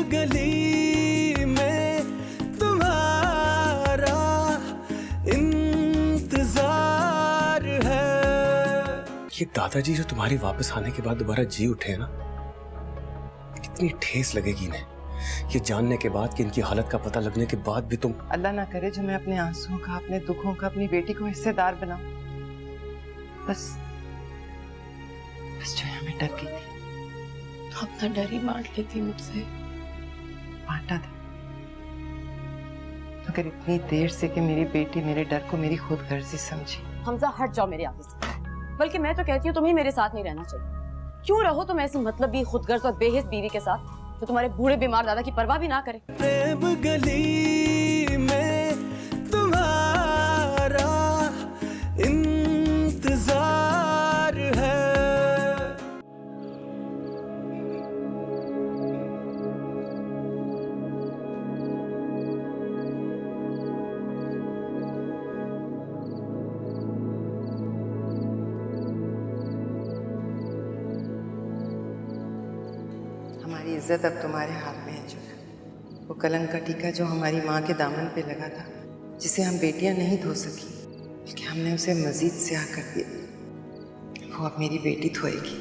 गली में तुम्हारा इंतजार है। ये दादाजी जो तुम्हारे वापस आने के बाद दोबारा जी उठे हैं ना, कितनी ठेस लगेगी इन्हें ये जानने के बाद कि इनकी हालत का पता लगने के बाद भी तुम। अल्लाह ना करे जो मैं अपने आंसुओं का, अपने दुखों का अपनी बेटी को हिस्सेदार बनाऊं। बस जो हमें डर गई थी तो अपना डर ही बांट लेती मुझसे। बांटा था मगर इतनी देर से कि मेरी बेटी मेरे डर को मेरी खुदगर्जी समझी। हमजा हट जाओ मेरे आगे से। बल्कि मैं तो कहती हूँ तुम्हें मेरे साथ नहीं रहना चाहिए। क्यों रहो तुम ऐसी मतलब भी खुदगर्ज और बेहिस बीवी के साथ जो तुम्हारे बूढ़े बीमार दादा की परवाह भी ना करे। प्रेम गली में तुम्हारा इंतजार है। हमारी इज्जत अब तुम्हारे हाथ में है जो। वो कलंक का टीका जो हमारी माँ के दामन पे लगा था, जिसे हम बेटियां नहीं धो सकी बल्कि हमने उसे मजीद स्याह कर दिया, वो अब मेरी बेटी धोएगी।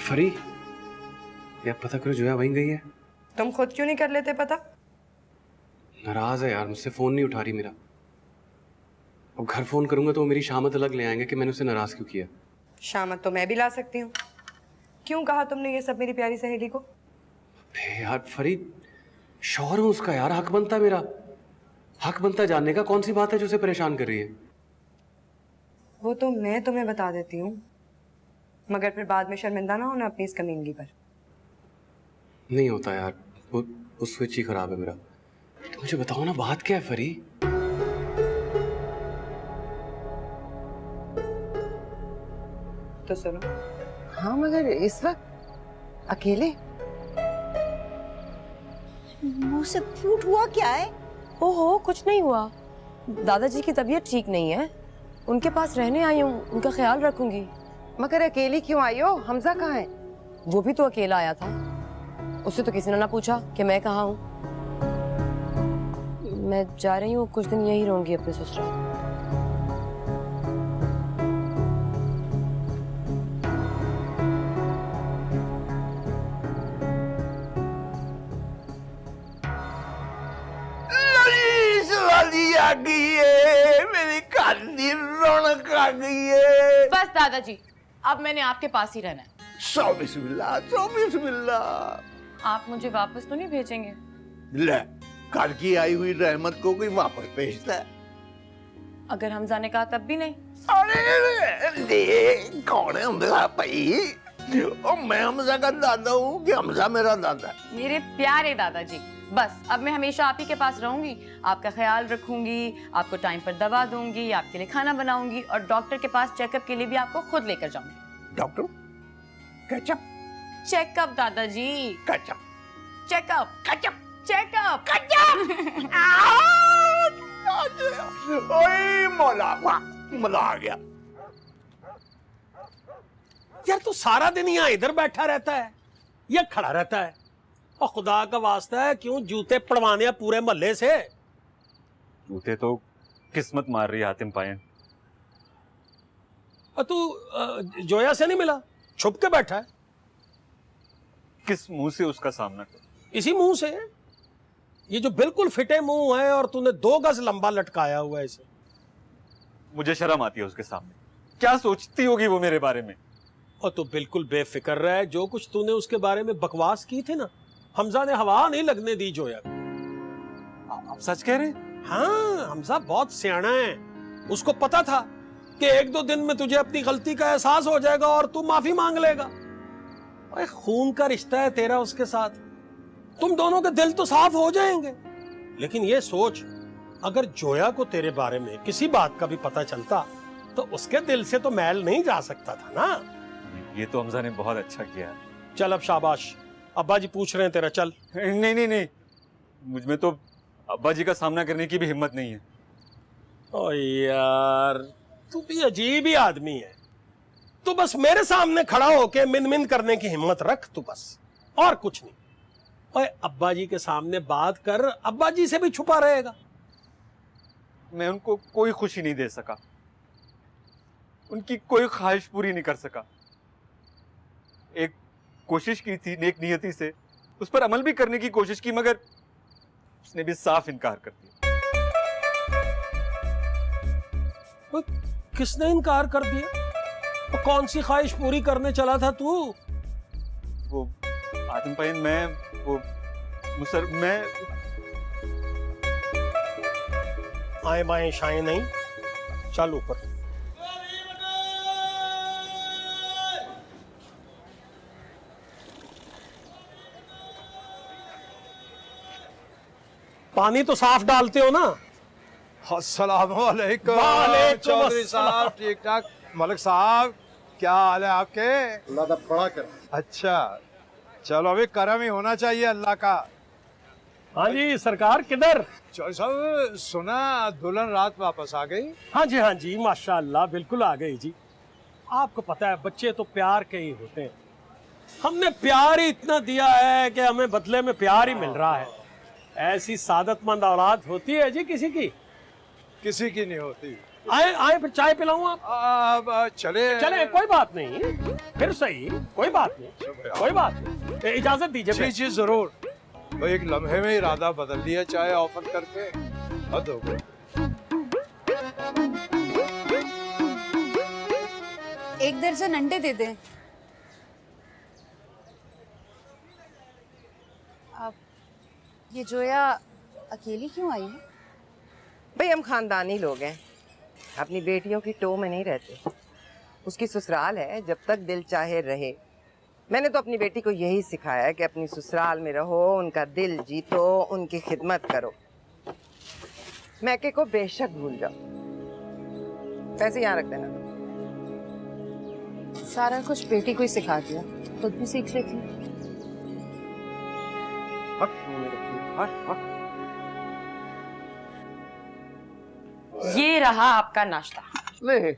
फरी, यार पता करो जोया वहीं गई है। तुम खुद क्यों नहीं कर लेते पता? नाराज है यार, मुझसे फोन नहीं उठा रही मेरा। अब घर फोन करूंगा तो वो मेरी शामत अलग ले आएंगे कि मैंने उसे नाराज क्यों किया। शामत तो मैं भी ला सकती हूँ। क्यों कहा तुमने ये सब मेरी प्यारी सहेली को? यार फरी, शौहर हूं उसका यार, हक बनता है मेरा। हक बनता है जानने का, कौन सी बात है जो उसे परेशान कर रही है। वो तो मैं तुम्हें बता देती हूँ, मगर फिर बाद में शर्मिंदा ना होना अपनी इस कमीनगी पर। नहीं होता यार, वो स्विच ही खराब है मेरा। तो मुझे बताओ ना, बात क्या है फरी? तो सुनो। हाँ मगर इस वक्त अकेले? मुंह से फूट हुआ क्या है? ओहो, कुछ नहीं हुआ। दादाजी की तबीयत ठीक नहीं है, उनके पास रहने आई हूँ, उनका ख्याल रखूंगी। मगर अकेली क्यों आई हो? हमजा कहाँ है? वो भी तो अकेला आया था, उससे तो किसी ने ना पूछा कि मैं कहाँ हूँ। मैं जा रही हूँ, कुछ दिन यही रहूंगी अपने ससुराल। आ गई है, मेरी खानदी रौनक आ गई है। बस दादाजी, अब मैंने आपके पास ही रहना है। सौ बिस्मिल्लाह, सौ बिस्मिल्लाह। आप मुझे वापस तो नहीं भेजेंगे? ले, घर की आई हुई रहमत को कोई वापस भेजता है? अगर हमजा ने कहा तब भी नहीं? अरे दे, कौन है हमजा भाई? ओ मैं हमजा का दादा हूँ कि हमजा मेरा दादा? मेरे प्यारे दादाजी, बस अब मैं हमेशा आप ही के पास रहूंगी, आपका ख्याल रखूंगी, आपको टाइम पर दवा दूंगी, आपके लिए खाना बनाऊंगी और डॉक्टर के पास चेकअप के लिए भी आपको खुद लेकर जाऊंगी। डॉक्टर? केचप? चेकअप दादाजी, ketchup? Checkup, ketchup? Checkup, ketchup? ओए मौला, वाह, मजा आ गया। यार तू सारा दिन यहाँ इधर बैठा रहता है या खड़ा रहता है? और खुदा का वास्ता है, क्यों जूते पड़वाने हैं पूरे मोहल्ले से? जूते तो किस्मत मार रही है हातिम पायन। और तू जोया से नहीं मिला, छुप के बैठा है? किस मुंह से उसका सामना कर? इसी मुंह से, ये जो बिल्कुल फिटे मुंह है और तूने 2 गज लंबा लटकाया हुआ है इसे। मुझे शर्म आती है उसके सामने। क्या सोचती होगी वो मेरे बारे में? और तू बिल्कुल बेफिक्र रहा है, जो कुछ तूने उसके बारे में बकवास की थी ना, हमजा ने हवा नहीं लगने दी जोया। आप सच कह रहे हैं? हाँ, हमजा बहुत सियाना है, उसको पता था कि 1-2 दिन में तुझे अपनी गलती का एहसास हो जाएगा और तू माफी मांग लेगा। अरे खून का रिश्ता है तेरा उसके साथ, तुम दोनों के दिल तो साफ हो जाएंगे। लेकिन ये सोच, अगर जोया को तेरे बारे में किसी बात का भी पता चलता तो उसके दिल से तो मैल नहीं जा सकता था ना। ये तो हमजा ने बहुत अच्छा किया। चल अब शाबाश, अब्बा जी पूछ रहे हैं तेरा, चल। नहीं नहीं नहीं, मुझ में तो अब्बा जी का सामना करने की भी हिम्मत नहीं है। ओ यार, तू भी अजीब ही आदमी है। तू बस मेरे सामने खड़ा होके मिन मिन करने की हिम्मत रख तू, बस, और कुछ नहीं। ओए अब्बा जी के सामने बात कर, अब्बा जी से भी छुपा रहेगा। मैं उनको कोई खुशी नहीं दे सका, उनकी कोई ख्वाहिश पूरी नहीं कर सका। एक कोशिश की थी नेक नियति से, उस पर अमल भी करने की कोशिश की, मगर उसने भी साफ इनकार कर दिया। किसने इनकार कर दिया? तो कौन सी ख्वाहिश पूरी करने चला था तू? वो आदम पाइन, मैं आए बाएं शाएं नहीं, चल ऊपर। पानी तो साफ डालते हो ना? अस्सलाम वालेकुम। वालेकुम चौधरी अस्सलाम। साहब, ठीक ठाक। मलिक साहब, क्या हाल है आपके? अल्लाह का बड़ा कर। अच्छा, चलो अभी करम ही होना चाहिए अल्लाह का। हाँ जी सरकार, किधर? चौधरी साहब, सुना दुल्हन रात वापस आ गई? हाँ जी माशाल्लाह, बिल्कुल आ गई जी। आपको पता है बच्चे तो प्यार के ही होते हैं। हमने प्यार ही इतना दिया है कि हमें बदले में प्यार ही मिल रहा है। ऐसी सादतमंद औलाद होती है जी किसी की? किसी की नहीं होती। आए फिर चाय पिलाऊं आप? चले कोई बात नहीं, फिर सही, कोई बात नहीं। इजाजत दीजिए। जी जरूर। भाई एक लम्हे में इरादा बदल लिया, चाय ऑफर करके। हद हो गई। एक दर्जन अंडे दे दें। अब ये जोया अकेली क्यों आई है? भाई हम खानदानी लोग हैं, अपनी बेटियों की टो में नहीं रहते। उसकी ससुराल है, जब तक दिल चाहे रहे। मैंने तो अपनी बेटी को यही सिखाया है कि अपनी ससुराल में रहो, उनका दिल जीतो, उनकी खिदमत करो। मैके को बेशक भूल जाओ, पैसे यहाँ रख देना। सारा कुछ बेटी को ही सिखा दिया, खुद भी सीख लेती। ये रहा आपका नाश्ता। नहीं,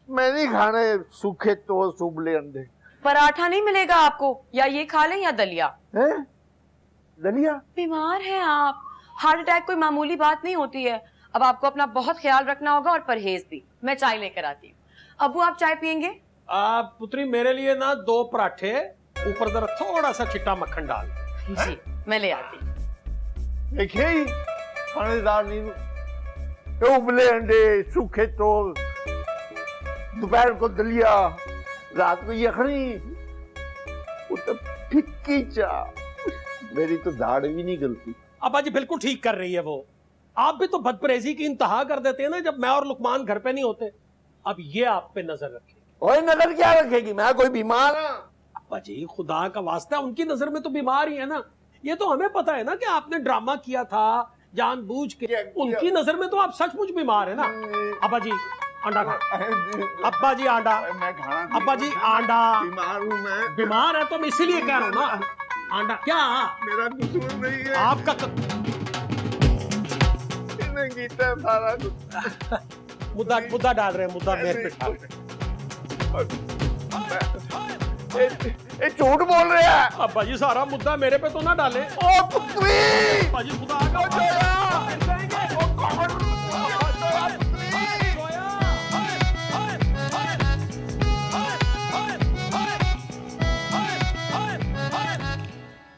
मैं नहीं खाने सूखे टोस्ट उबले अंडे। पराठा नहीं मिलेगा आपको, या ये खा लें या दलिया। हैं? दलिया? बीमार हैं आप, हार्ट अटैक कोई मामूली बात नहीं होती है। अब आपको अपना बहुत ख्याल रखना होगा और परहेज भी। मैं चाय लेकर आती हूँ। अबू आप चाय पियेंगे? आप पुत्री मेरे लिए ना 2 पराठे, ऊपर जरा थोड़ा सा चिट्टा मक्खन डाल। जी मैं ले आती हूँ। देखिए ही खानेदार नहीं, उबले अंडे, सूखे टोस्ट, दोपहर को दलिया, रात को यखनी, तो फिक्की चाय। मेरी तो दाढ़ भी नहीं गलती। अब्बा जी बिल्कुल ठीक कर रही है वो। आप भी तो बदपरहेजी की इंतहा कर देते हैं ना जब मैं और लुकमान घर पे नहीं होते। अब ये आप पे नजर रखेगी। ओए नजर क्या रखेगी? मैं कोई बीमार हूं? अब्बा जी खुदा का वास्ता, उनकी नजर में तो बीमार ही है ना। ये तो हमें पता है ना कि आपने ड्रामा किया था जानबूझ के। उनकी नजर में तो आप सचमुच बीमार है ना। अब्बा जी अंडा खा। अब्बा जी अंडा। अब्बा जी अंडा। बीमार हूं मैं। बीमार है तो मैं इसीलिए कह रहा हूँ ना। अंडा क्या? मेरा कसूर नहीं है। आपका गीता सारा कुछ। मुद्दा डाल रहे हैं, मुद्दा मेरे पे डाल रहे हैं। ये झूठ बोल रहे हैं। अब्बा जी सारा मुद्दा मेरे पे तो ना डाले। ओ पुत्री! अब्बा जी खुदा का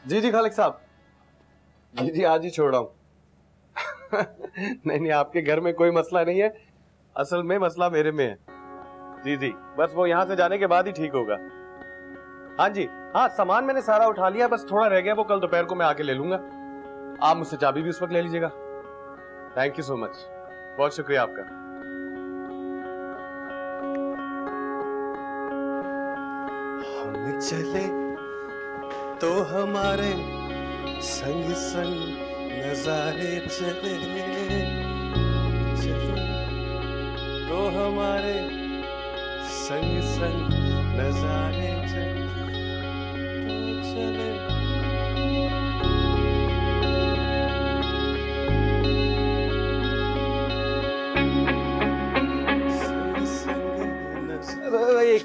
जी खालिक साहब, जी आज ही छोड़ रहा हूँ। नहीं आपके घर में कोई मसला नहीं है, असल में मसला मेरे में है। जी बस वो यहाँ से जाने के बाद ही ठीक होगा। हाँ जी हाँ, सामान मैंने सारा उठा लिया, बस थोड़ा रह गया, वो कल दोपहर को मैं आके ले लूंगा। आप मुझसे चाबी भी उस वक्त ले लीजिएगा। थैंक यू सो मच, बहुत शुक्रिया आपका। हम चले तो हमारे संग संग नजारे चले, चले तो हमारे संग संग नजारे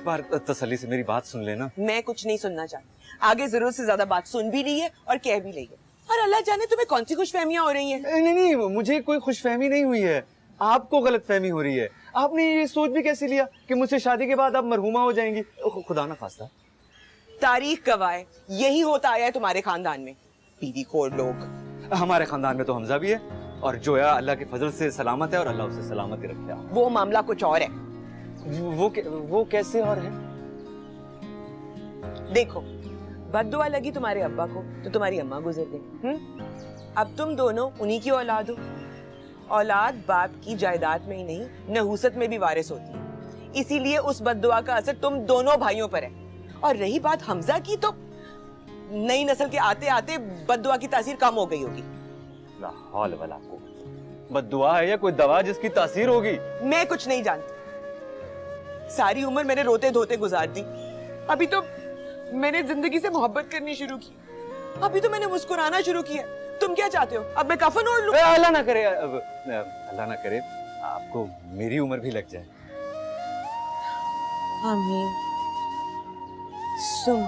एक बार तसल्ली से मेरी बात सुन लेना। मैं कुछ नहीं सुनना चाहती, आगे जरूरत से ज्यादा बात सुन भी रही है और कह भी रही है, और अल्लाह जाने तुम्हें कौन सी खुशफहमियां हो रही हैं। नहीं नहीं, मुझे कोई खुशफहमी नहीं हुई है, आपको गलतफहमी हो रही है। आपने ये सोच भी कैसे लिया कि मुझसे शादी के बाद आप मरहुमा हो जाएंगी? खुदा ना खास्ता। तारीख गवाह है, यही होता आया है तुम्हारे खानदान में, बीवी खोर लोग। हमारे खानदान में तो हमजा भी है, और जोया अल्लाह के फजल से सलामत है, और अल्लाह उसे सलामत ही रखे। वो मामला कुछ और है। वो कैसे और है? देखो, बद्दुआ लगी तुम्हारे अब्बा को तो तुम्हारी अम्मा गुजर गई। अब तुम दोनों उन्हीं की औलाद हो। औलाद बाप की जायदाद में ही नहीं, नहूसत में भी वारिस होती है, इसीलिए उस बद्दुआ का असर तुम दोनों भाइयों पर है। और रही बात हमजा की, तो नई नस्ल के आते आते बद्दुआ की तासीर कम हो गई होगी। ला हौल वला कुव्वत। बद्दुआ है या कोई दवा जिसकी तासीर होगी? मैं कुछ नहीं जानती, सारी उम्र मैंने रोते धोते गुजार दी, अभी तो मैंने जिंदगी से मोहब्बत करनी शुरू की, अभी तो मैंने मुस्कुराना शुरू किया। तुम क्या चाहते हो, अब मैं कफन ओढ़ लूं? अल्लाह ना करे, अल्लाह ना करे आपको मेरी उम्र भी लग जाए। आमीन। सुन,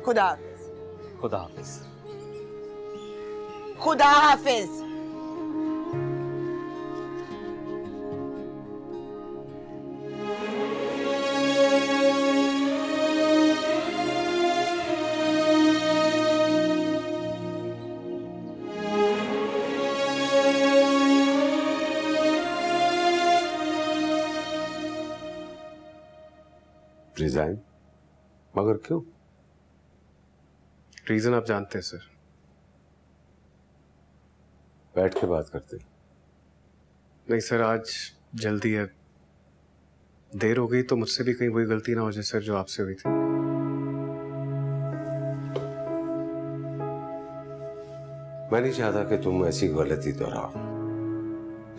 खुदा हाफिज। खुदा हाफिज। खुदा हाफिज। रिजाइन? मगर क्यों? रीजन आप जानते हैं सर। बैठ के बात करते। नहीं सर, आज जल्दी है, देर हो गई तो मुझसे भी कहीं वही गलती ना हो जाए सर जो आपसे हुई थी। मैं नहीं चाहता कि तुम ऐसी गलती दोहराओ,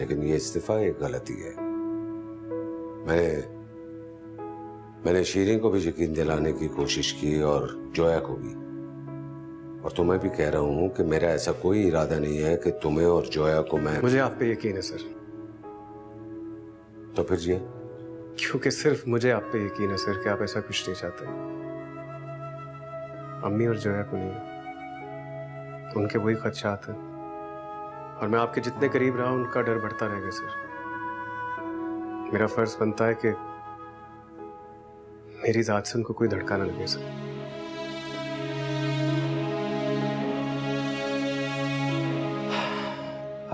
लेकिन ये इस्तीफा एक गलती है। मैंने शीरीन को भी यकीन दिलाने की कोशिश की और जोया को भी, और तुम्हें भी कह रहा हूं कि मेरा ऐसा कोई इरादा नहीं है कि तुम्हें और जोया को मैं। मुझे आप पे यकीन है सर। तो फिर ये? क्योंकि सिर्फ मुझे आप पे यकीन है सर कि आप ऐसा कुछ नहीं चाहते। अम्मी और जोया को नहीं, उनके वही खदशात हैं, और मैं आपके जितने करीब रहा उनका डर बढ़ता रहेगा सर। मेरा फर्ज बनता है कि मेरी जात से उनको कोई धड़का ना लगे सर।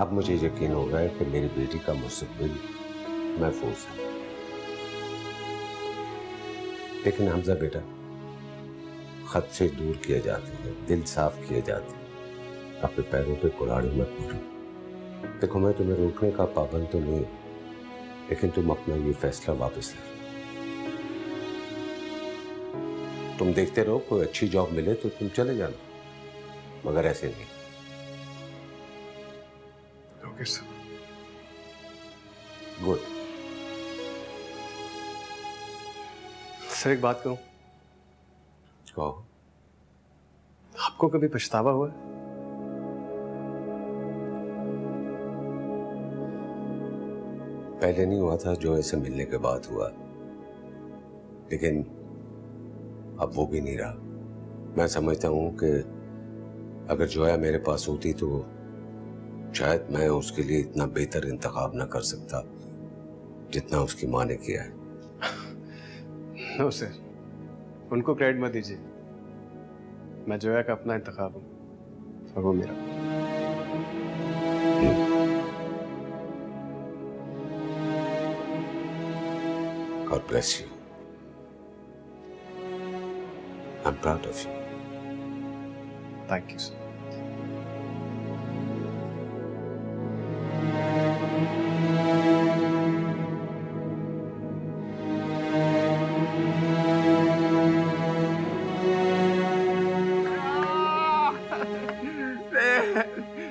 अब मुझे यकीन हो रहा है कि मेरी बेटी का मुस्तकबिल महफूज है। लेकिन हमजा बेटा, खत से दूर किए जाते हैं, दिल साफ किए जाते हैं, अपने पैरों पे कुल्हाड़ी मत मारो। देखो, मैं तुम्हें रोकने का पाबंद तो नहीं, लेकिन तुम अपना ये फैसला वापस ले। तुम देखते रहो, कोई अच्छी जॉब मिले तो तुम चले जाना, मगर ऐसे नहीं। Okay sir. गुड। सर एक बात कहूं? कहो। आपको कभी पछतावा हुआ? पहले नहीं हुआ था, जो ऐसे मिलने के बाद हुआ, लेकिन अब वो भी नहीं रहा। मैं समझता हूं कि अगर जोया मेरे पास होती तो शायद मैं उसके लिए इतना बेहतर इंतखाब ना कर सकता जितना उसकी माँ ने किया है। नो सर, उनको क्रेडिट मत दीजिए। मैं जोया का अपना इंतखाब हूं और वो मेरा। God bless you. I'm proud of you. Thank you, sir.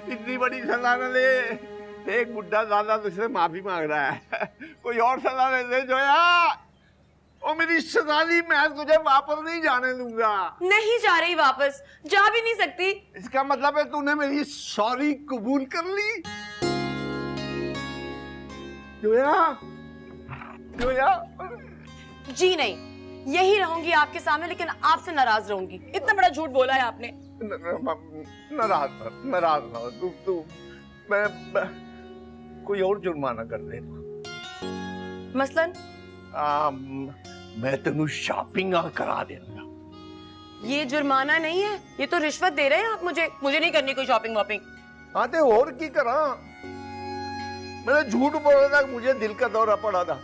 इतनी बड़ी सलाह न ले। एक बुढ़ा दादा तुझसे माफी मांग रहा है, कोई और सलाह ले दे जोया। ओ मेरी सगाली, मैं तुझे वापस नहीं जाने दूंगा। नहीं जा रही वापस, जा भी नहीं सकती। इसका मतलब है तूने मेरी सॉरी कबूल कर ली? जोया, जोया जी नहीं, यही रहूंगी आपके सामने, लेकिन आपसे नाराज रहूंगी। इतना बड़ा झूठ बोला है आपने। नाराज ना हो। तू मैं कोई और जुर्माना कर दे। मसलन मैं तेनू शॉपिंग करा देगा। ये जुर्माना नहीं है, ये तो रिश्वत दे रहे हैं आप मुझे। मुझे नहीं करनी कोई शॉपिंग वॉपिंग। हाँ तो और की करा। मैंने झूठ बोला था, मुझे दिल का दौरा पड़ा था।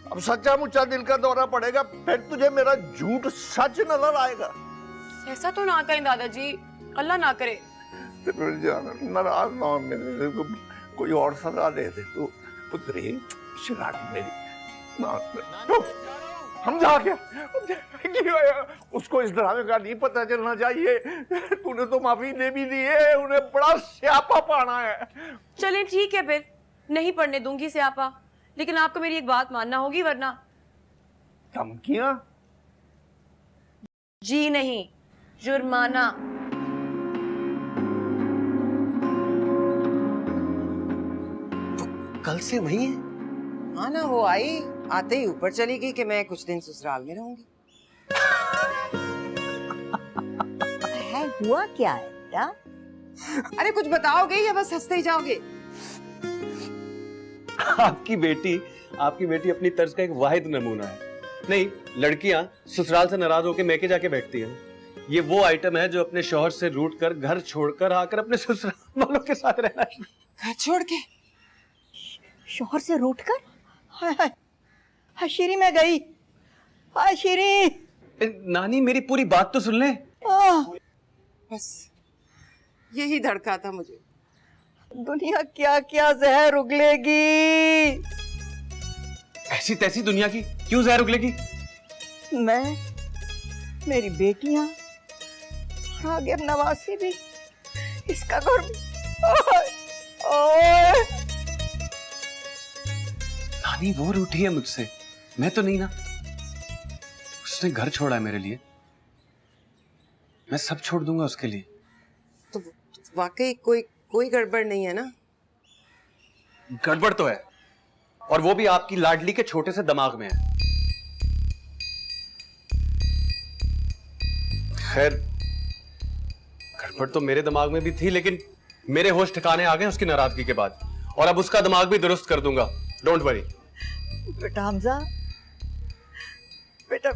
अब सच्चा मुच्चा दिल का दौरा पड़ेगा, फिर तुझे मेरा झूठ सच नजर आएगा। ऐसा तो ना करें दादाजी, अल्लाह ना करे। नाराज ना हो, मेरे को कोई और सजा दे दे। तू पुत्री शरारत मेरी हम जा क्या उसको इस ड्रामे का नहीं पता चलना चाहिए। तूने तो माफी दे भी दी है, उन्हें बड़ा स्यापा पाना है। चलें ठीक है, फिर नहीं पढ़ने दूंगी स्यापा, लेकिन आपको मेरी एक बात मानना होगी, वरना धमकियां? जी नहीं, जुर्माना। कल से वही है? हाँ ना, वो आई, आते ही ऊपर चली गई कि मैं कुछ दिन ससुराल में रहूंगी। है हुआ क्या है बेटा? अरे कुछ बताओगे या बस हंसते ही जाओगे? आपकी बेटी अपनी तर्ज का एक वाहिद नमूना है। नहीं, लड़कियां ससुराल से नाराज होकर मैके जाके बैठती हैं। ये वो आइटम है जो अपने शौहर से रूठ कर घर छोड़कर आकर अपने ससुराल वालों के साथ रहना। घर छोड़ के? शोहर से रूठ कर? हाय हाय, हशीरी में गई। हशीरी नानी, मेरी पूरी बात तो सुन ले। बस यही धड़का था मुझे। दुनिया क्या क्या जहर उगलेगी। ऐसी तैसी दुनिया की क्यों जहर उगलेगी? मैं, मेरी बेटियां, और आगे अब नवासी भी, इसका घर भी। नानी वो रूठी है मुझसे, मैं तो नहीं ना। उसने घर छोड़ा है मेरे लिए, मैं सब छोड़ दूंगा उसके लिए। तो वाकई कोई गड़बड़ नहीं है ना? गड़बड़ तो है, और वो भी आपकी लाडली के छोटे से दिमाग में है। खैर, गड़बड़ तो मेरे दिमाग में भी थी, लेकिन मेरे होश ठिकाने आ गए उसकी नाराजगी के बाद, और अब उसका दिमाग भी दुरुस्त कर दूंगा। Don't worry. बेटा हमजा, बेटा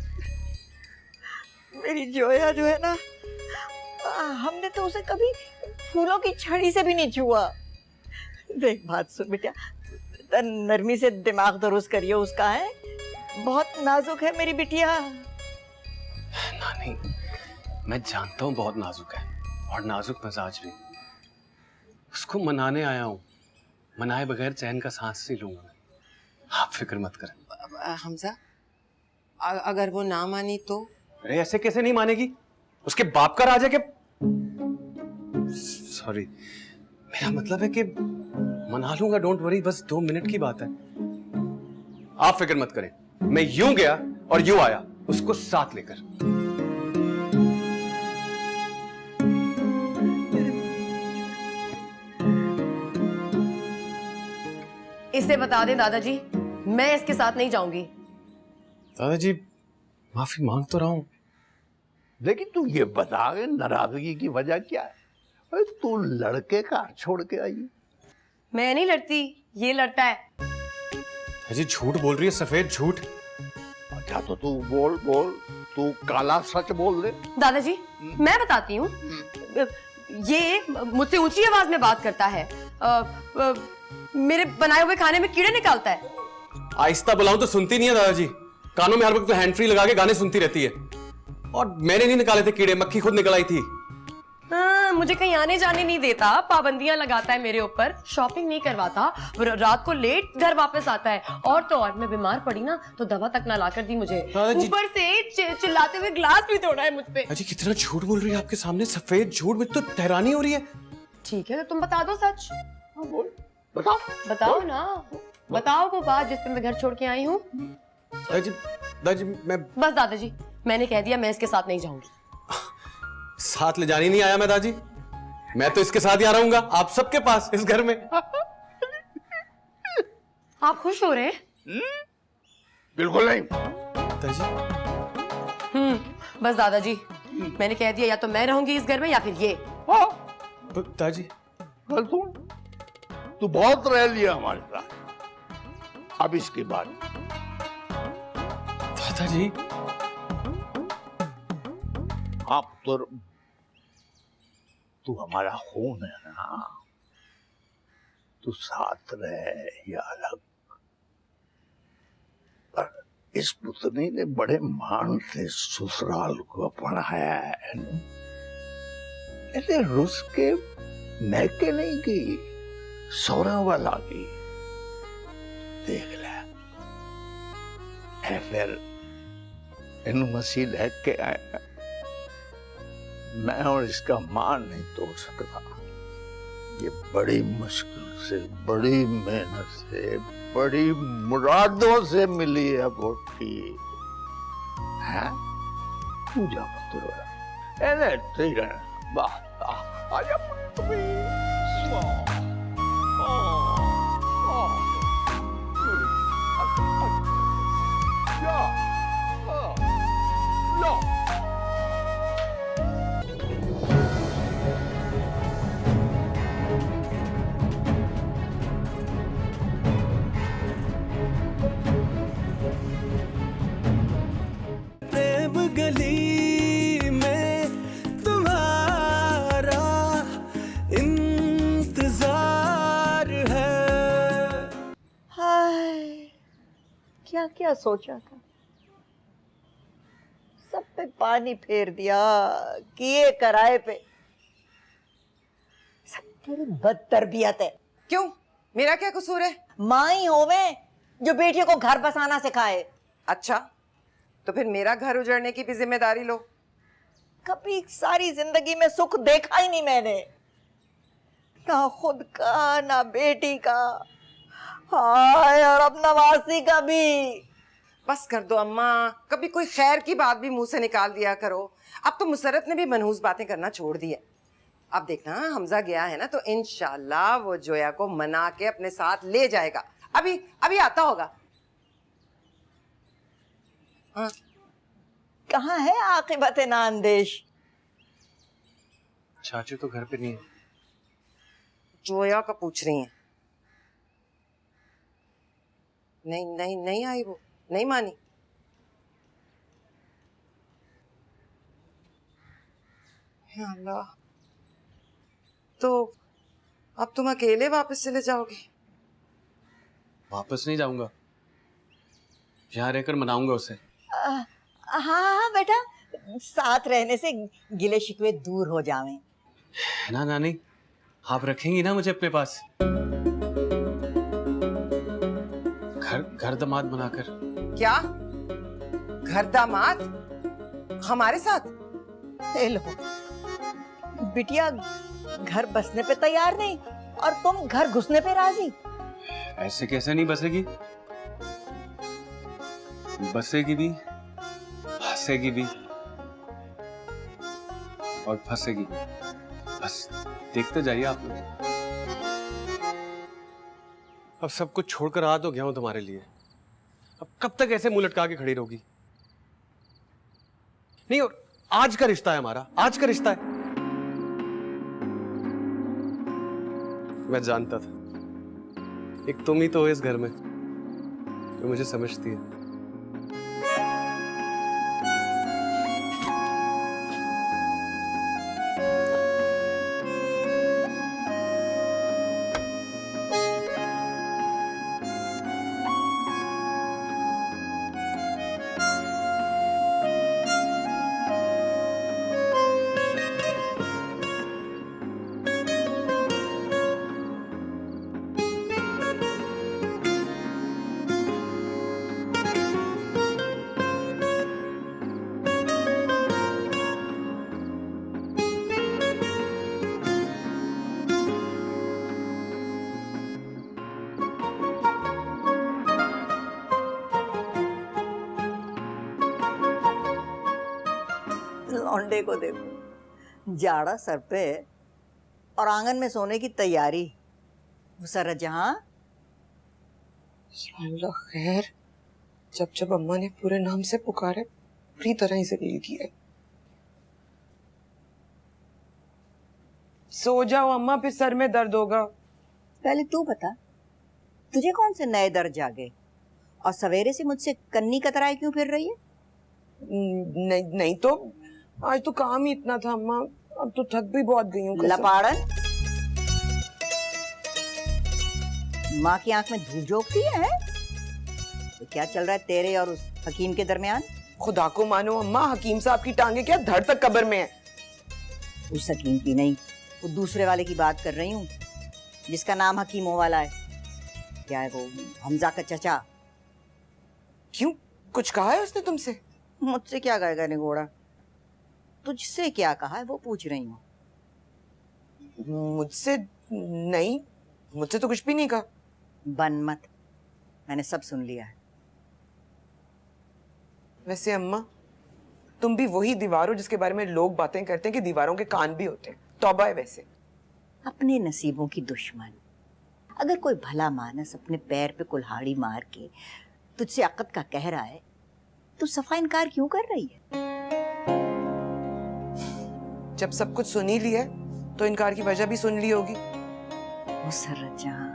मेरी जोया जो है ना, हमने तो उसे कभी फूलों की छड़ी से भी नहीं छुआ। देख बात सुन बेटा, नरमी से दिमाग दुरुस्त करिए उसका, है बहुत नाजुक है मेरी बिटिया। नानी, मैं जानता हूं बहुत नाजुक है, और नाजुक मिजाज भी। उसको मनाने आया हूं, मनाए बगैर चैन का सांस नहीं लूंगा। आप फिक्र मत करें। हमजा, अगर वो ना मानी तो? अरे ऐसे कैसे नहीं मानेगी? उसके बाप का राज है कि? सॉरी, मेरा मतलब है कि मना लूंगा, डोंट वरी। बस 2 मिनट की बात है, आप फिक्र मत करें। मैं यूं गया और यूं आया उसको साथ लेकर। इसे बता दें दादाजी, मैं इसके साथ नहीं जाऊंगी। दादाजी माफी मांग तो रहा हूं, लेकिन तू ये बता के नाराजगी की वजह क्या है? अरे तू लड़के का छोड़ के आई। मैं नहीं लड़ती, ये लड़ता है। अजी झूठ बोल रही है, सफेद झूठ। अच्छा तो तू बोल, तू काला सच बोल दे। दादाजी मैं बताती हूँ, ये मुझसे ऊंची आवाज में बात करता है, मेरे बनाए हुए खाने में कीड़े निकालता है। आहिस्ता बुलाऊं तो सुनती नहीं है दादाजी, कानों में हर वक्त तो हैंड फ्री लगा के गाने सुनती रहती है। और मैंने नहीं निकाले थे कीड़े, मक्खी खुद निकल आई थी। हाँ, मुझे कहीं आने जाने नहीं देता, पाबंदियां लगाता है मेरे ऊपर, शॉपिंग नहीं करवाता, रात को लेट घर वापस आता है। और तो और मैं बीमार पड़ी ना तो दवा तक ना लाकर दी मुझे, ऊपर से चिल्लाते हुए ग्लास भी तोड़ा है मुझ पे। अजी कितना झूठ बोल रही है आपके सामने, सफेद झूठ। मुझे तो हैरानी हो रही है। ठीक है तो तुम बता दो सच। बोल, बताओ बताओ ना, बताओ वो बात जिस पे मैं घर छोड़ के आई हूँ। दादाजी मैं बस दादाजी, मैंने कह दिया, मैं इसके साथ नहीं जाऊंगी। साथ ले जाने नहीं आया मैं दादी, मैं तो इसके साथ ही आ रहूंगा आप सबके पास इस घर में। आप खुश हो रहे हैं? बिल्कुल नहीं। बस दादाजी, मैंने कह दिया, या तो मैं रहूंगी इस घर में या फिर ये। दादाजी कल तू बहुत रह लिया हमारे साथ, अब इसके बाद। दादाजी आप तो तू हमारा खून है ना, तू साथ रहे या अलग। पर इस पुतनी ने बड़े मान से ससुराल को पढ़ाया है। ऐसे रुस के मैके नहीं की, सौरा वाला की। देख ले, फिर इन मसीह देख के आया, मैं और इसका मान नहीं तोड़ सकता। ये बड़ी मुश्किल से, बड़ी मेहनत से, बड़ी मुरादों से मिली है बोटी है। पूजा पुत्र है, ठीक है। बात आजा पुत्री। प्रेम गली में तुम्हारा इंतजार है। हाय, क्या क्या सोचा था, सब पे पानी फेर दिया, किए कराए पे। सब तेरी बदतरबियत है। क्यों, मेरा क्या कसूर है? माँ ही होवे जो बेटियों को घर बसाना सिखाए। अच्छा, तो फिर मेरा घर उजड़ने की भी जिम्मेदारी लो। कभी सारी जिंदगी में सुख देखा ही नहीं मैंने, ना खुद का ना बेटी का, हाय, और अब नवासी का भी। बस कर दो अम्मा, कभी कोई खैर की बात भी मुंह से निकाल दिया करो। अब तो मुसरत ने भी मनहूस बातें करना छोड़ दिया। अब देखना, हमजा गया है ना, तो इंशाल्लाह वो जोया को मना के अपने साथ ले जाएगा। अभी अभी आता होगा। हाँ, कहाँ है आकिबत नांदेश? चाचू तो घर पे नहीं है। जोया का पूछ रही हैं। नहीं नहीं नहीं आई, वो नहीं मानी। या अल्लाह, तो अब तुम अकेले वापस चले जाओगे? वापस नहीं जाऊंगा, यहाँ रहकर मनाऊंगा उसे। हाँ बेटा, साथ रहने से गिले शिकवे दूर हो जावें। ना नानी, आप रखेंगी ना मुझे अपने पास, घर दामाद बनाकर। क्या घर दामाद हमारे साथ? ए लो, बिटिया घर बसने पे तैयार नहीं और तुम घर घुसने पे राजी। ऐसे कैसे नहीं बसेगी? बसेगी भी, हंसेगी भी और फंसेगी भी। बस देखते जाइए आप लोग। अब सब कुछ छोड़कर आ तो गया हूं तुम्हारे लिए। अब कब तक ऐसे मुंह लटका के खड़ी रहोगी? नहीं, और आज का रिश्ता है हमारा, आज का रिश्ता है। मैं जानता था एक तुम ही तो हो इस घर में जो मुझे समझती है। लौंडे को देखो, जाड़ा सर पे और आंगन में सोने की तैयारी। मुसर्रत जहां, अल्लाह खैर, जब जब अम्मा ने पूरे नाम से पुकारा पूरी तरह ही जलील किया। सो जाओ अम्मा, फिर सर में दर्द होगा। पहले तू बता, तुझे कौन से नए दर्द जागे और सवेरे से मुझसे कन्नी कतराए क्यों फिर रही है? नहीं तो आज तो काम ही इतना था अम्मा, अब तो थक भी बहुत गई हूँ। लपाड़न, माँ की आंख में धूल झोंकती है? तो क्या चल रहा है तेरे और उस हकीम के दरमियान? खुदा को मानो अम्मा, हकीम साहब की टांगे क्या धड़ तक कब्र में है। उस हकीम की नहीं, वो दूसरे वाले की बात कर रही हूँ जिसका नाम हकीमों वाला है। क्या है वो, हमजा का चचा। क्यों, कुछ कहा है उसने तुमसे? मुझसे क्या कहेगा निगोड़ा, तुझसे क्या कहा है वो पूछ रही हूँ। मुझसे नहीं, मुझसे तो कुछ भी नहीं कहा। बन मत, मैंने सब सुन लिया है। वैसे अम्मा, तुम भी वही दीवार हो जिसके बारे में लोग बातें करते हैं कि दीवारों के कान भी होते हैं। तौबा है वैसे। अपने नसीबों की दुश्मन। अगर कोई भला मानस अपने पैर पे कुल्हाड़ी मार के तुझसे अक़द का कह रहा है, तू सफा इनकार क्यों कर रही है? जब सब कुछ सुन ही लिया तो इनकार की वजह भी सुन ली होगी। मुसर्रत जहां,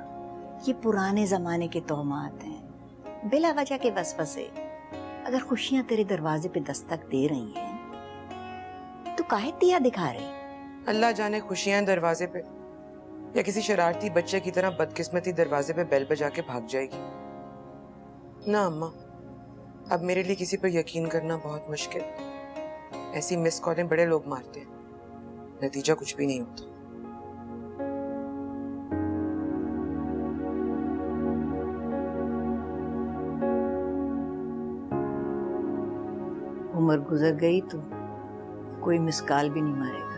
ये पुराने जमाने के तोहमात हैं, बिला वजह के वसवसे। अगर खुशियां तेरे दरवाजे पे दस्तक दे रही हैं, तो काहे दिया दिखा रही? अल्लाह जाने खुशियां दरवाजे पे या किसी शरारती बच्चे की तरह बदकिस्मती दरवाजे पे बेल बजा के भाग जाएगी। ना अम्मा, अब मेरे लिए किसी पर यकीन करना बहुत मुश्किल। ऐसी मिस कॉलें बड़े लोग मारते हैं, नतीजा कुछ भी नहीं होता। उम्र गुजर गई तो कोई मिसकाल भी नहीं मारेगा।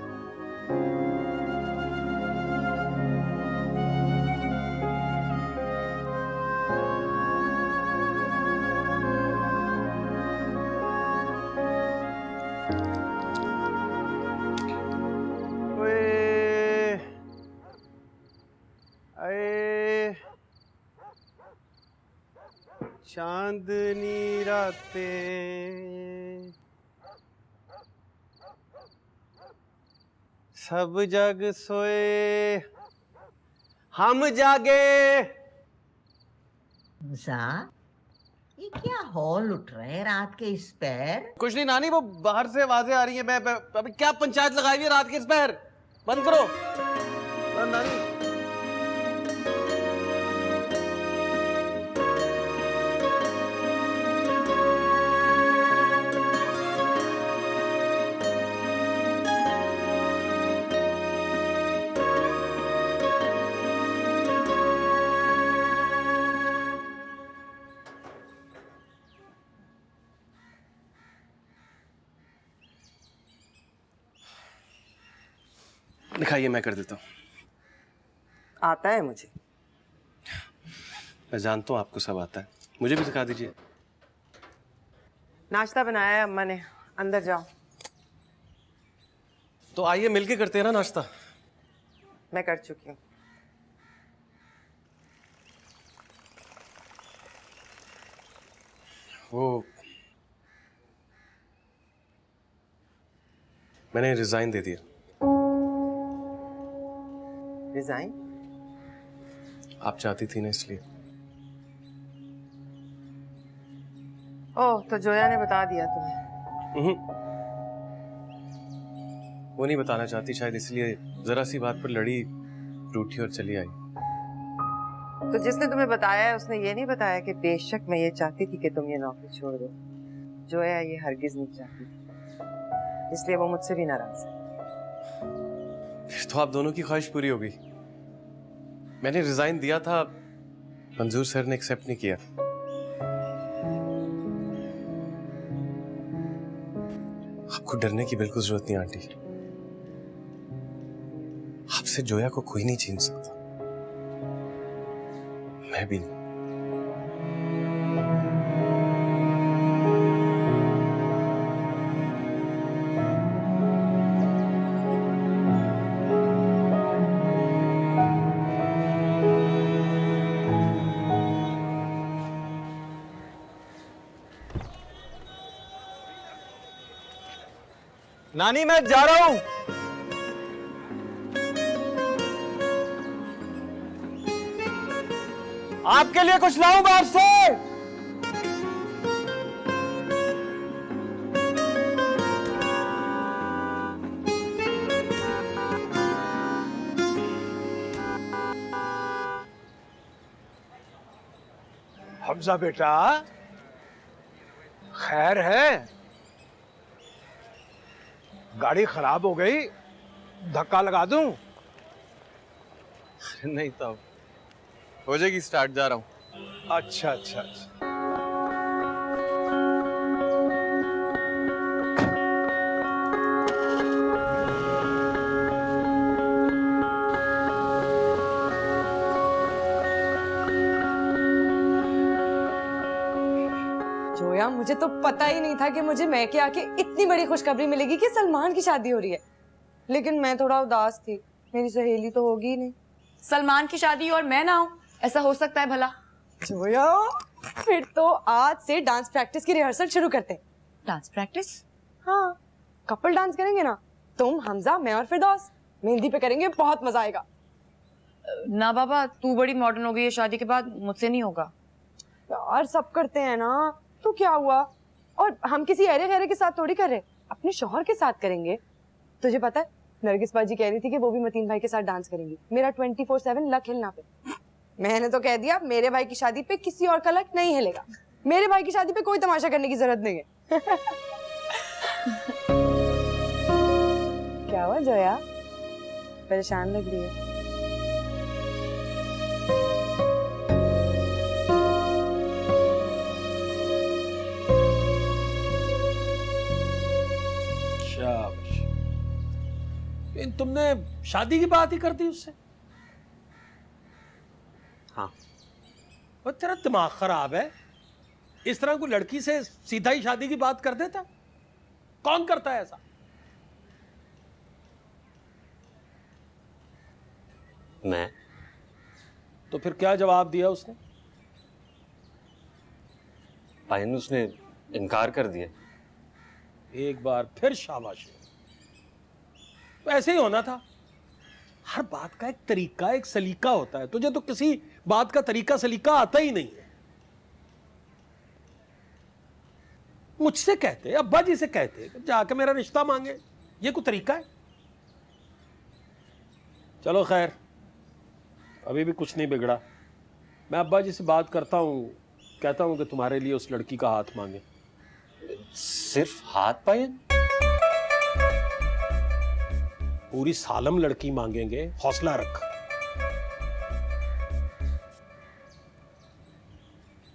चांदनी रातें सब जग सोए हम जागे। ये क्या हॉल उठ रहे हैं रात के इस पैर? कुछ नहीं नानी, वो बाहर से आवाजें आ रही हैं। मैं अभी क्या पंचायत लगाई हुई है रात के इस पैर? बंद करो नानी। दिखाइए, मैं कर देता हूँ। आता है मुझे। मैं जानता हूँ आपको सब आता है, मुझे भी सिखा दीजिए। नाश्ता बनाया है अम्मा ने, अंदर जाओ। तो आइए मिलके करते हैं ना नाश्ता। मैं कर चुकी हूँ। वो मैंने रिजाइन दे दिया। रिजाइन? आप चाहती थी ना, इसलिए। ओह, तो जोया ने बता दिया तुम्हें? वो नहीं बताना चाहती, शायद इसलिए जरा सी बात पर लड़ी, रूठी और चली आई। तो जिसने तुम्हें बताया है उसने ये नहीं बताया कि बेशक मैं ये चाहती थी कि तुम ये नौकरी छोड़ दो। जोया ये हरगिज नहीं चाहती थी, इसलिए वो मुझसे भी नाराज है। तो आप दोनों की ख्वाहिश पूरी हो गई। मैंने रिजाइन दिया था, मंजूर सर ने एक्सेप्ट नहीं किया। आपको डरने की बिल्कुल जरूरत नहीं आंटी। आपसे जोया को कोई नहीं छीन सकता, मैं भी नहीं। नानी मैं जा रहा हूं। आपके लिए कुछ लाऊं बाहर से? हमजा बेटा, खैर है? गाड़ी खराब हो गई, धक्का लगा दूं? नहीं तो हो जाएगी, स्टार्ट, जा रहा हूँ। अच्छा अच्छा अच्छा। जोया, मुझे तो पता ही नहीं था कि मुझे मैके आके इतनी बड़ी खुशखबरी मिलेगी कि सलमान की शादी हो रही है। लेकिन मैं थोड़ा उदास थी, मेरी सहेली तो होगी ही नहीं। सलमान की शादी और मैं ना हूं, ऐसा हो सकता है भला? जोया, फिर तो आज से डांस प्रैक्टिस की रिहर्सल शुरू करते हैं। Dance practice? हाँ, कपल डांस करेंगे ना, तुम, हमजा, मैं और फिरदौस। मेहंदी पे करेंगे, बहुत मजा आएगा। ना बाबा, तू बड़ी मॉडर्न हो गई है, शादी के बाद मुझसे नहीं होगा। यार सब करते हैं ना, तो क्या हुआ? और हम किसी अरे गहरे के साथ थोड़ी कर रहे, अपने शौहर के साथ करेंगे। तुझे पता है, नरगिस बाजी कह रही थी कि वो भी मतीन भाई के साथ डांस करेंगी। मेरा 24/7 लक हिलना पे। मैंने तो कह दिया, मेरे भाई की शादी पे किसी और का लक नहीं हिलेगा। मेरे भाई की शादी पे कोई तमाशा करने की जरूरत नहीं है। क्या हुआ जोया, परेशान लग रही है? तुमने शादी की बात ही कर दी उससे? हाँ। और तेरा दिमाग खराब है? इस तरह कोई लड़की से सीधा ही शादी की बात कर देता? कौन करता है ऐसा? मैं। तो फिर क्या जवाब दिया उसने? पायन, उसने इनकार कर दिया। एक बार फिर शाबाशी। तो ऐसे ही होना था। हर बात का एक तरीका, एक सलीका होता है। तुझे तो किसी बात का तरीका सलीका आता ही नहीं है। मुझसे कहते, अब्बा जी से कहते, जाके मेरा रिश्ता मांगे, ये कोई तरीका है? चलो खैर, अभी भी कुछ नहीं बिगड़ा। मैं अब्बा जी से बात करता हूं, कहता हूं कि तुम्हारे लिए उस लड़की का हाथ मांगे। सिर्फ हाथ पायन? पूरी सालम लड़की मांगेंगे, हौसला रख।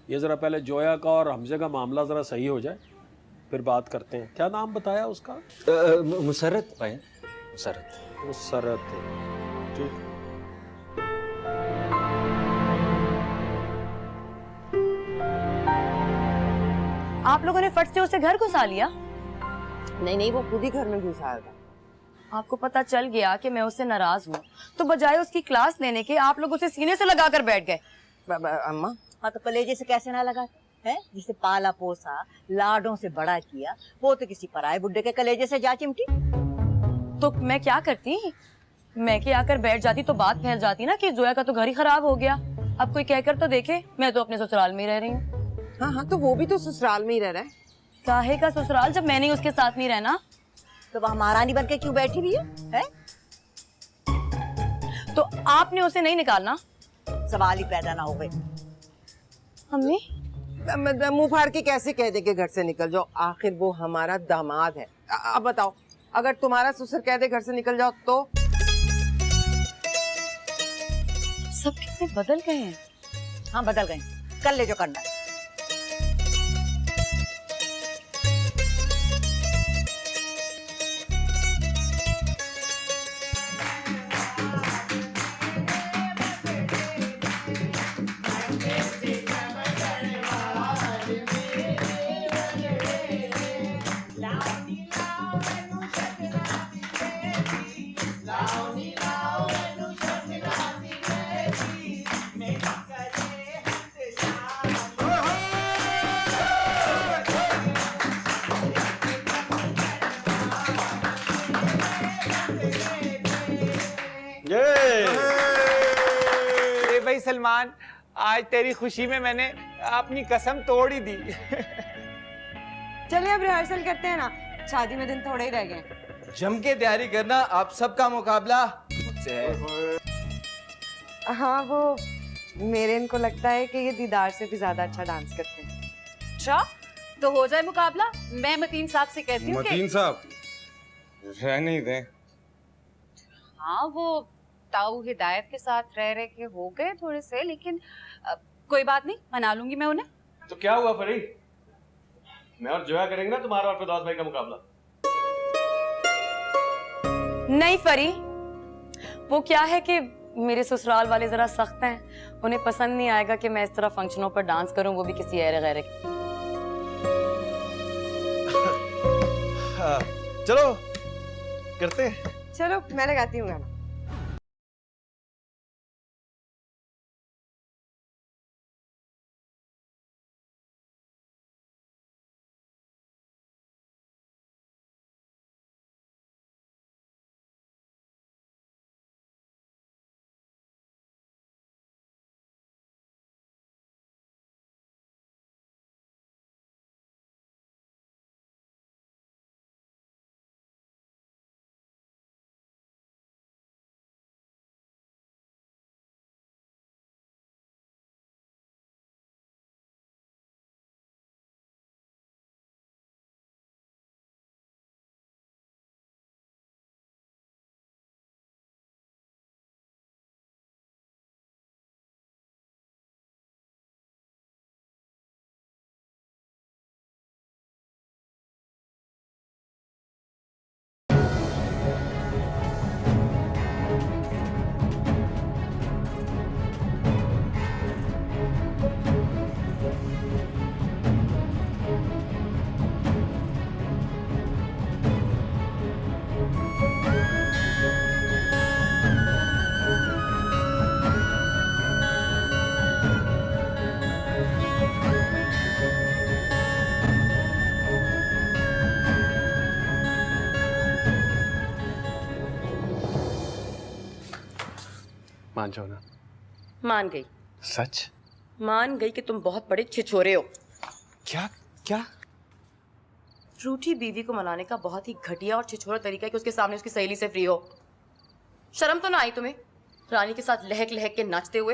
ये जरा पहले जोया का और हमजे का मामला जरा सही हो जाए, फिर बात करते हैं। क्या नाम बताया उसका? मुसरत पायन, मुसरत। मुसरत, ठीक। आप लोगों ने फट से उसे घर घुसा लिया? नहीं नहीं, वो खुद ही घर में घुस आया था। आपको पता चल गया कि मैं उससे नाराज हूँ, तो बजाय उसकी क्लास लेने के आप लोग उसे सीने से लगाकर बैठ गए। अम्मा, हाँ तो कलेजे से कैसे ना लगा है? जिसे पाला पोसा, लाडों से बड़ा किया, वो तो किसी पराये बुड्ढे के कलेजे से जा चिमटी। तो मैं क्या करती? मैं के आकर बैठ जाती तो बात फैल जाती ना कि जोया का तो घर ही खराब हो गया। अब कोई कहकर तो देखे, मैं तो अपने ससुराल में ही रह रही हूँ। हाँ हाँ, तो वो भी तो ससुराल में ही रह रहा है। काहे का ससुराल, जब मैंने उसके साथ नहीं रहना? तो वह महारानी बन के क्यों बैठी हुई है? तो आपने उसे नहीं निकालना? सवाल ही पैदा ना हो गए। अम्मी, मुंह फाड़ के कैसे कह दे कि घर से निकल जाओ? आखिर वो हमारा दामाद है। अब बताओ, अगर तुम्हारा ससुर कह दे घर से निकल जाओ तो? सब कितने बदल गए हैं। हाँ बदल गए, कर ले जो करना है। सलमान, आज तेरी खुशी में मैंने अपनी कसम तोड़ ही दी। चलिए अब रिहर्सल करते हैं ना, शादी में दिन थोड़े ही रह गए। जम के तैयारी करना, आप सबका मुकाबला मुझसे है। हाँ, वो मेरे इनको लगता है कि ये दीदार से भी ज्यादा अच्छा डांस करते हैं। अच्छा, तो हो जाए मुकाबला। मैं मतीन साहब से कहती हूँ मतीन साहब रहने ही दें। हाँ, वो ताऊ हिदायत के साथ रह रहे के हो गए थोड़े से, लेकिन कोई बात नहीं, मना लूंगी मैं उन्हें। तो क्या हुआ फरी, मैं और जोया करेंगे ना तुम्हारा और फिरदौस भाई का मुकाबला। नहीं फरी, वो क्या है कि मेरे ससुराल वाले जरा सख्त हैं, उन्हें पसंद नहीं आएगा कि मैं इस तरह फंक्शनों पर डांस करूं, वो भी किसी ऐरे गैरे के। चलो करते हैं। चलो मैं लगाती हूँ गाना। मान जाओ ना। मान गई। सच? मान गई कि तुम बहुत बड़े छिछोरे हो। क्या क्या? रूठी बीवी को मनाने का बहुत ही घटिया और छिछोरा तरीका है कि उसके सामने उसकी सहेली से फ्री हो। शर्म तो ना आई तुम्हें, रानी के साथ लहक लहक के नाचते हुए?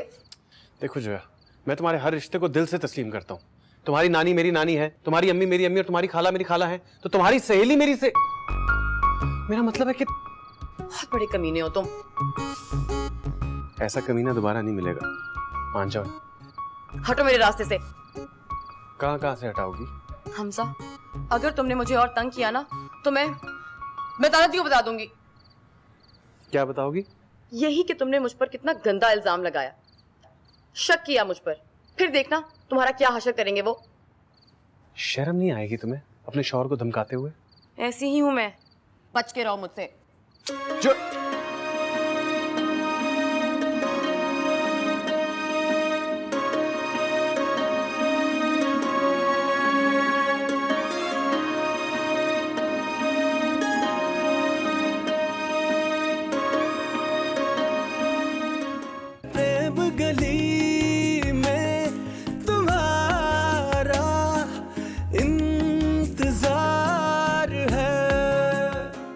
देखो जोया, मैं तुम्हारे हर रिश्ते को दिल से तस्लीम करता हूँ। तुम्हारी नानी मेरी नानी है, तुम्हारी अम्मी मेरी अम्मी और तुम्हारी खाला मेरी खाला है, तो तुम्हारी सहेली मेरी से मेरा मतलब है कि बहुत बड़े कमीने हो तुम। ऐसा कमीना दोबारा नहीं मिलेगा, मान जाओ। हटो मेरे रास्ते से। कहाँ से हटाओगी? हमजा, अगर तुमने मुझे और तंग किया ना तो मैं दादाजी को बता दूंगी। क्या बताओगी? यही कि तुमने मुझ पर कितना गंदा इल्जाम लगाया, शक किया मुझ पर, फिर देखना तुम्हारा क्या हशर करेंगे वो। शर्म नहीं आएगी तुम्हें अपने शौहर को धमकाते हुए? ऐसी ही हूं मैं, बच के रहो मुझसे। जो